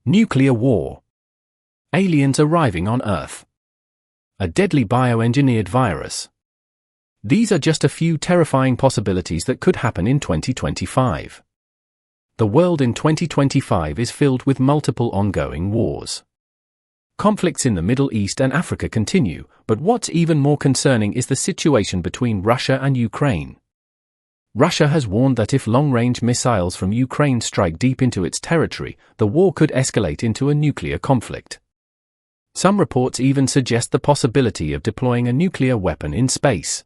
Nuclear war. Aliens arriving on Earth. A deadly bioengineered virus. These are just a few terrifying possibilities that could happen in 2025. The world in 2025 is filled with multiple ongoing wars. Conflicts in the Middle East and Africa continue, but what's even more concerning is the situation between Russia and Ukraine. Russia has warned that if long-range missiles from Ukraine strike deep into its territory, the war could escalate into a nuclear conflict. Some reports even suggest the possibility of deploying a nuclear weapon in space.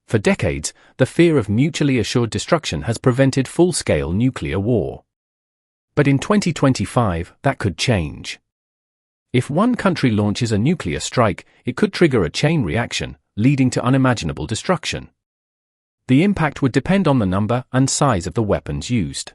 For decades, the fear of mutually assured destruction has prevented full-scale nuclear war. But in 2025, that could change. If one country launches a nuclear strike, it could trigger a chain reaction, leading to unimaginable destruction. The impact would depend on the number and size of the weapons used.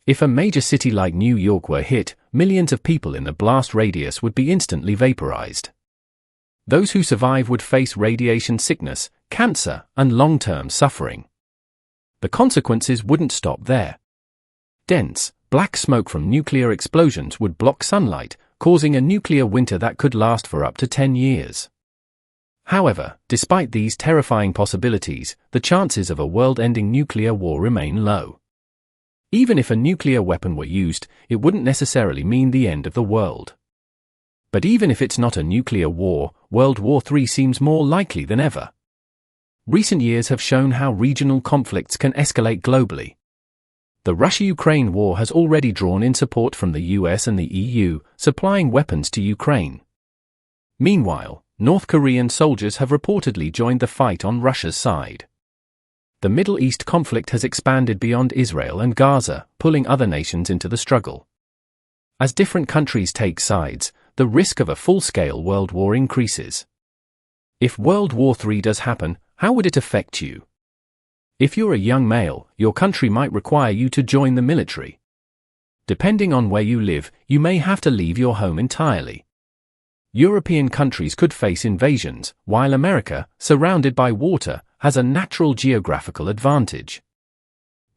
If a major city like New York were hit, millions of people in the blast radius would be instantly vaporized. Those who survive would face radiation sickness, cancer, and long-term suffering. The consequences wouldn't stop there. Dense, black smoke from nuclear explosions would block sunlight, causing a nuclear winter that could last for up to 10 years. However, despite these terrifying possibilities, the chances of a world-ending nuclear war remain low. Even if a nuclear weapon were used, it wouldn't necessarily mean the end of the world. But even if it's not a nuclear war, World War III seems more likely than ever. Recent years have shown how regional conflicts can escalate globally. The Russia-Ukraine war has already drawn in support from the US and the EU, supplying weapons to Ukraine. Meanwhile, North Korean soldiers have reportedly joined the fight on Russia's side. The Middle East conflict has expanded beyond Israel and Gaza, pulling other nations into the struggle. As different countries take sides, the risk of a full-scale world war increases. If World War III does happen, how would it affect you? If you're a young male, your country might require you to join the military. Depending on where you live, you may have to leave your home entirely. European countries could face invasions, while America, surrounded by water, has a natural geographical advantage.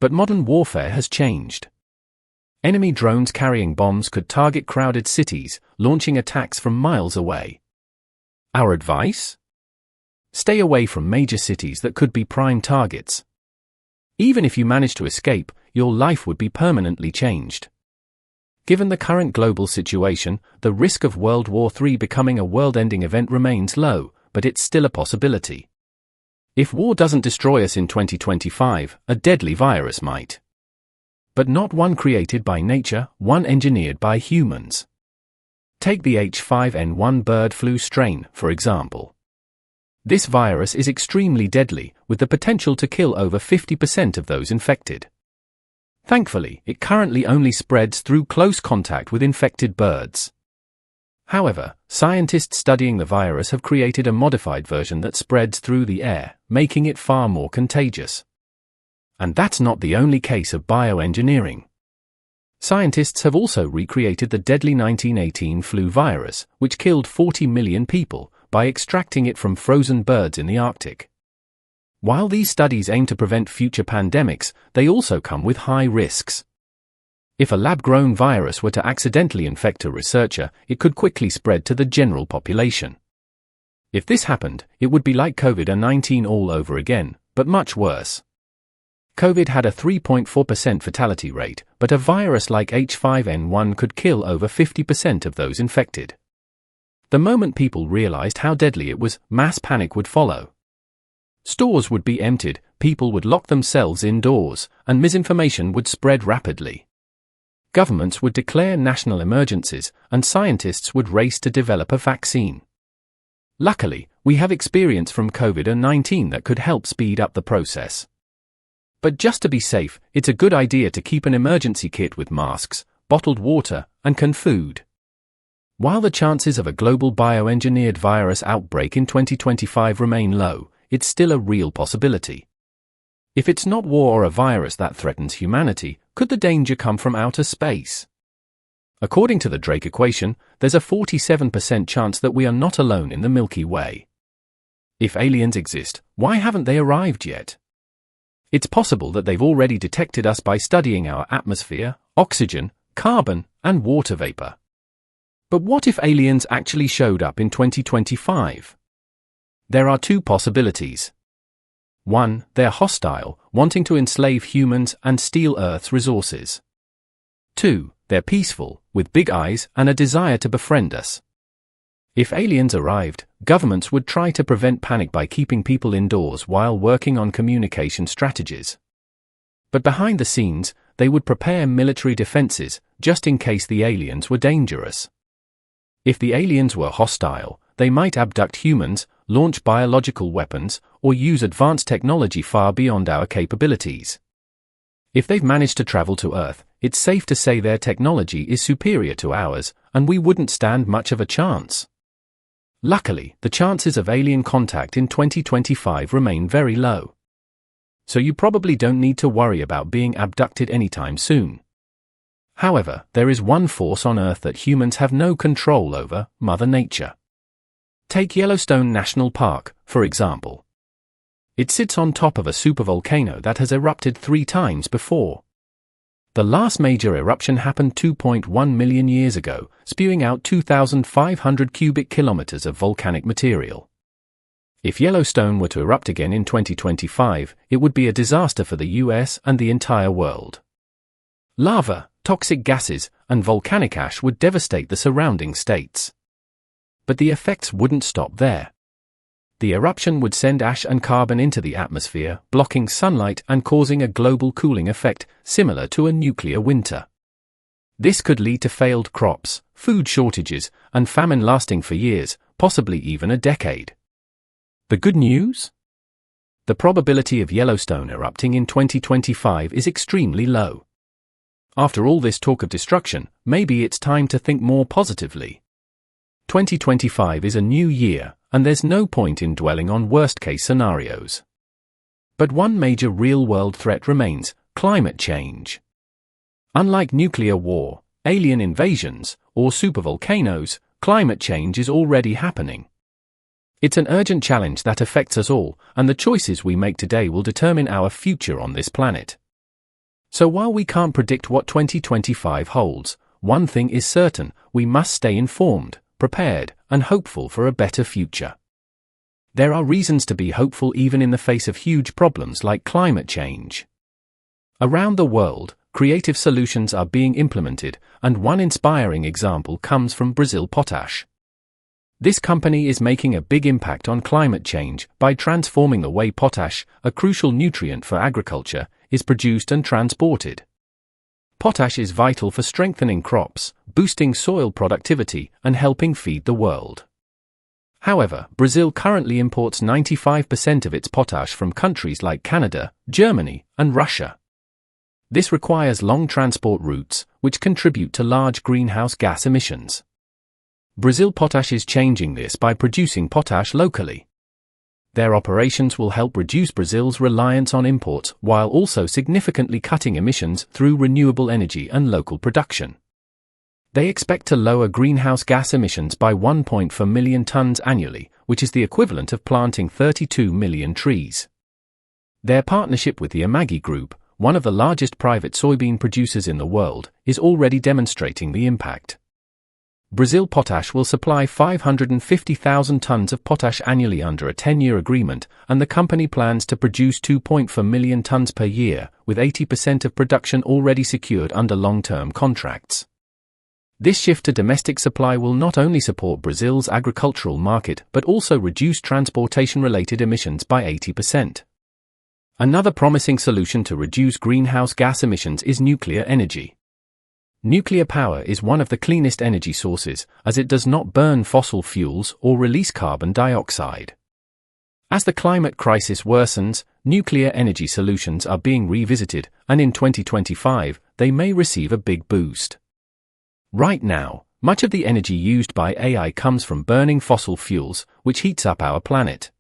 But modern warfare has changed. Enemy drones carrying bombs could target crowded cities, launching attacks from miles away. Our advice? Stay away from major cities that could be prime targets. Even if you manage to escape, your life would be permanently changed. Given the current global situation, the risk of World War III becoming a world-ending event remains low, but it's still a possibility. If war doesn't destroy us in 2025, a deadly virus might. But not one created by nature, one engineered by humans. Take the H5N1 bird flu strain, for example. This virus is extremely deadly, with the potential to kill over 50% of those infected. Thankfully, it currently only spreads through close contact with infected birds. However, scientists studying the virus have created a modified version that spreads through the air, making it far more contagious. And that's not the only case of bioengineering. Scientists have also recreated the deadly 1918 flu virus, which killed 40 million people, by extracting it from frozen birds in the Arctic. While these studies aim to prevent future pandemics, they also come with high risks. If a lab-grown virus were to accidentally infect a researcher, it could quickly spread to the general population. If this happened, it would be like COVID-19 all over again, but much worse. COVID had a 3.4% fatality rate, but a virus like H5N1 could kill over 50% of those infected. The moment people realized how deadly it was, mass panic would follow. Stores would be emptied, people would lock themselves indoors, and misinformation would spread rapidly. Governments would declare national emergencies, and scientists would race to develop a vaccine. Luckily, we have experience from COVID-19 that could help speed up the process. But just to be safe, it's a good idea to keep an emergency kit with masks, bottled water, and canned food. While the chances of a global bioengineered virus outbreak in 2025 remain low, it's still a real possibility. If it's not war or a virus that threatens humanity, could the danger come from outer space? According to the Drake equation, there's a 47% chance that we are not alone in the Milky Way. If aliens exist, why haven't they arrived yet? It's possible that they've already detected us by studying our atmosphere, oxygen, carbon, and water vapor. But what if aliens actually showed up in 2025? There are two possibilities. 1. They're hostile, wanting to enslave humans and steal Earth's resources. 2. They're peaceful, with big eyes and a desire to befriend us. If aliens arrived, governments would try to prevent panic by keeping people indoors while working on communication strategies. But behind the scenes, they would prepare military defenses, just in case the aliens were dangerous. If the aliens were hostile, they might abduct humans, launch biological weapons, or use advanced technology far beyond our capabilities. If they've managed to travel to Earth, it's safe to say their technology is superior to ours, and we wouldn't stand much of a chance. Luckily, the chances of alien contact in 2025 remain very low. So you probably don't need to worry about being abducted anytime soon. However, there is one force on Earth that humans have no control over: Mother Nature. Take Yellowstone National Park, for example. It sits on top of a supervolcano that has erupted 3 times before. The last major eruption happened 2.1 million years ago, spewing out 2,500 cubic kilometers of volcanic material. If Yellowstone were to erupt again in 2025, it would be a disaster for the US and the entire world. Lava, toxic gases, and volcanic ash would devastate the surrounding states. But the effects wouldn't stop there. The eruption would send ash and carbon into the atmosphere, blocking sunlight and causing a global cooling effect, similar to a nuclear winter. This could lead to failed crops, food shortages, and famine lasting for years, possibly even a decade. The good news? The probability of Yellowstone erupting in 2025 is extremely low. After all this talk of destruction, maybe it's time to think more positively. 2025 is a new year, and there's no point in dwelling on worst-case scenarios. But one major real-world threat remains: climate change. Unlike nuclear war, alien invasions, or supervolcanoes, climate change is already happening. It's an urgent challenge that affects us all, and the choices we make today will determine our future on this planet. So while we can't predict what 2025 holds, one thing is certain: we must stay informed, prepared, and hopeful for a better future. There are reasons to be hopeful even in the face of huge problems like climate change. Around the world, creative solutions are being implemented, and one inspiring example comes from Brazil Potash. This company is making a big impact on climate change by transforming the way potash, a crucial nutrient for agriculture, is produced and transported. Potash is vital for strengthening crops, boosting soil productivity, and helping feed the world. However, Brazil currently imports 95% of its potash from countries like Canada, Germany, and Russia. This requires long transport routes, which contribute to large greenhouse gas emissions. Brazil Potash is changing this by producing potash locally. Their operations will help reduce Brazil's reliance on imports while also significantly cutting emissions through renewable energy and local production. They expect to lower greenhouse gas emissions by 1.4 million tons annually, which is the equivalent of planting 32 million trees. Their partnership with the Amaggi Group, one of the largest private soybean producers in the world, is already demonstrating the impact. Brazil Potash will supply 550,000 tons of potash annually under a 10-year agreement, and the company plans to produce 2.4 million tons per year, with 80% of production already secured under long-term contracts. This shift to domestic supply will not only support Brazil's agricultural market but also reduce transportation-related emissions by 80%. Another promising solution to reduce greenhouse gas emissions is nuclear energy. Nuclear power is one of the cleanest energy sources, as it does not burn fossil fuels or release carbon dioxide. As the climate crisis worsens, nuclear energy solutions are being revisited, and in 2025, they may receive a big boost. Right now, much of the energy used by AI comes from burning fossil fuels, which heats up our planet.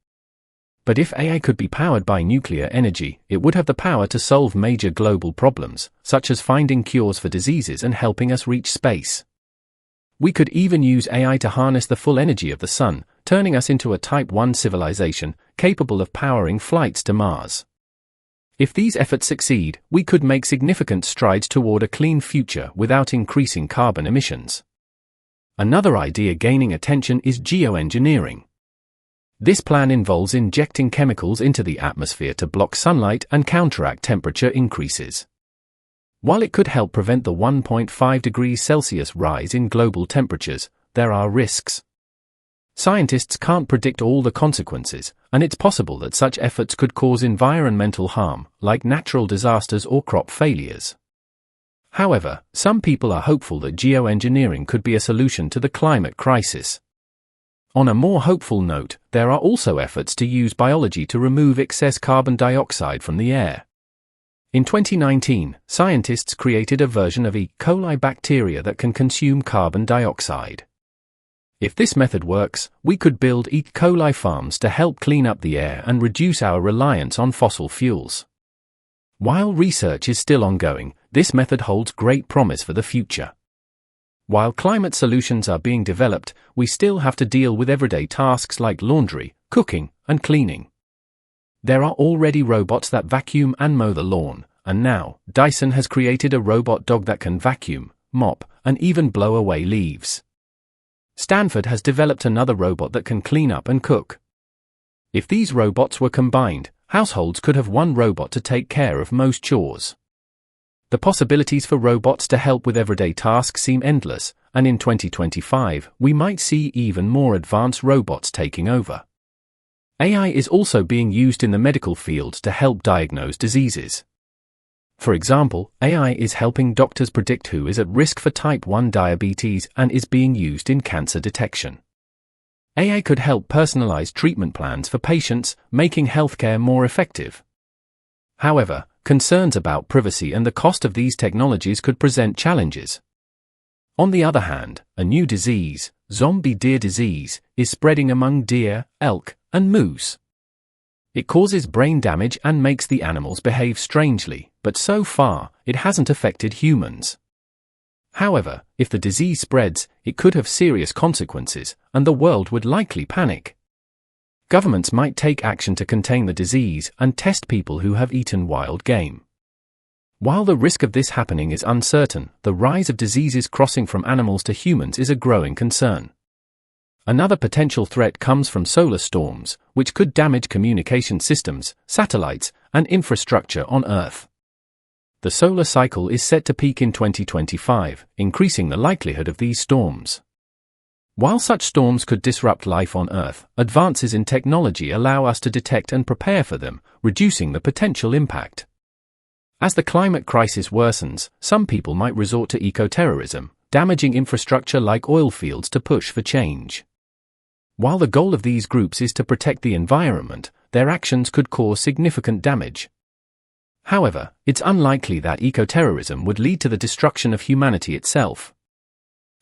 But if AI could be powered by nuclear energy, it would have the power to solve major global problems, such as finding cures for diseases and helping us reach space. We could even use AI to harness the full energy of the sun, turning us into a Type 1 civilization, capable of powering flights to Mars. If these efforts succeed, we could make significant strides toward a clean future without increasing carbon emissions. Another idea gaining attention is geoengineering. This plan involves injecting chemicals into the atmosphere to block sunlight and counteract temperature increases. While it could help prevent the 1.5 degrees Celsius rise in global temperatures, there are risks. Scientists can't predict all the consequences, and it's possible that such efforts could cause environmental harm, like natural disasters or crop failures. However, some people are hopeful that geoengineering could be a solution to the climate crisis. On a more hopeful note, there are also efforts to use biology to remove excess carbon dioxide from the air. In 2019, scientists created a version of E. coli bacteria that can consume carbon dioxide. If this method works, we could build E. coli farms to help clean up the air and reduce our reliance on fossil fuels. While research is still ongoing, this method holds great promise for the future. While climate solutions are being developed, we still have to deal with everyday tasks like laundry, cooking, and cleaning. There are already robots that vacuum and mow the lawn, and now, Dyson has created a robot dog that can vacuum, mop, and even blow away leaves. Stanford has developed another robot that can clean up and cook. If these robots were combined, households could have one robot to take care of most chores. The possibilities for robots to help with everyday tasks seem endless, and in 2025, we might see even more advanced robots taking over. AI is also being used in the medical field to help diagnose diseases. For example, AI is helping doctors predict who is at risk for type 1 diabetes and is being used in cancer detection. AI could help personalize treatment plans for patients, making healthcare more effective. However, concerns about privacy and the cost of these technologies could present challenges. On the other hand, a new disease, zombie deer disease, is spreading among deer, elk, and moose. It causes brain damage and makes the animals behave strangely, but so far, it hasn't affected humans. However, if the disease spreads, it could have serious consequences, and the world would likely panic. Governments might take action to contain the disease and test people who have eaten wild game. While the risk of this happening is uncertain, the rise of diseases crossing from animals to humans is a growing concern. Another potential threat comes from solar storms, which could damage communication systems, satellites, and infrastructure on Earth. The solar cycle is set to peak in 2025, increasing the likelihood of these storms. While such storms could disrupt life on Earth, advances in technology allow us to detect and prepare for them, reducing the potential impact. As the climate crisis worsens, some people might resort to eco-terrorism, damaging infrastructure like oil fields to push for change. While the goal of these groups is to protect the environment, their actions could cause significant damage. However, it's unlikely that eco-terrorism would lead to the destruction of humanity itself.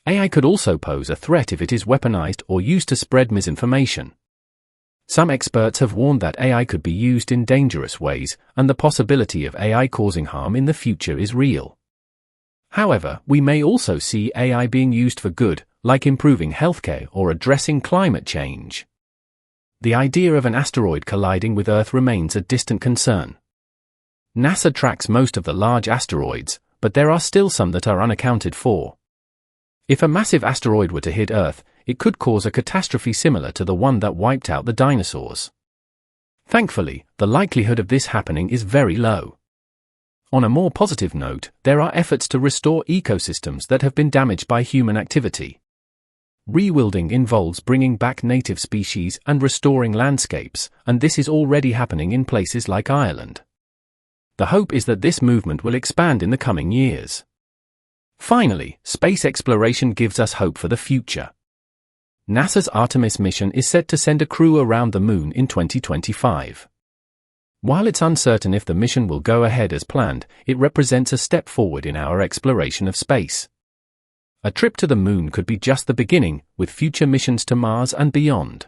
AI could also pose a threat if it is weaponized or used to spread misinformation. Some experts have warned that AI could be used in dangerous ways, and the possibility of AI causing harm in the future is real. However, we may also see AI being used for good, like improving healthcare or addressing climate change. The idea of an asteroid colliding with Earth remains a distant concern. NASA tracks most of the large asteroids, but there are still some that are unaccounted for. If a massive asteroid were to hit Earth, it could cause a catastrophe similar to the one that wiped out the dinosaurs. Thankfully, the likelihood of this happening is very low. On a more positive note, there are efforts to restore ecosystems that have been damaged by human activity. Rewilding involves bringing back native species and restoring landscapes, and this is already happening in places like Ireland. The hope is that this movement will expand in the coming years. Finally, space exploration gives us hope for the future. NASA's Artemis mission is set to send a crew around the Moon in 2025. While it's uncertain if the mission will go ahead as planned, it represents a step forward in our exploration of space. A trip to the Moon could be just the beginning, with future missions to Mars and beyond.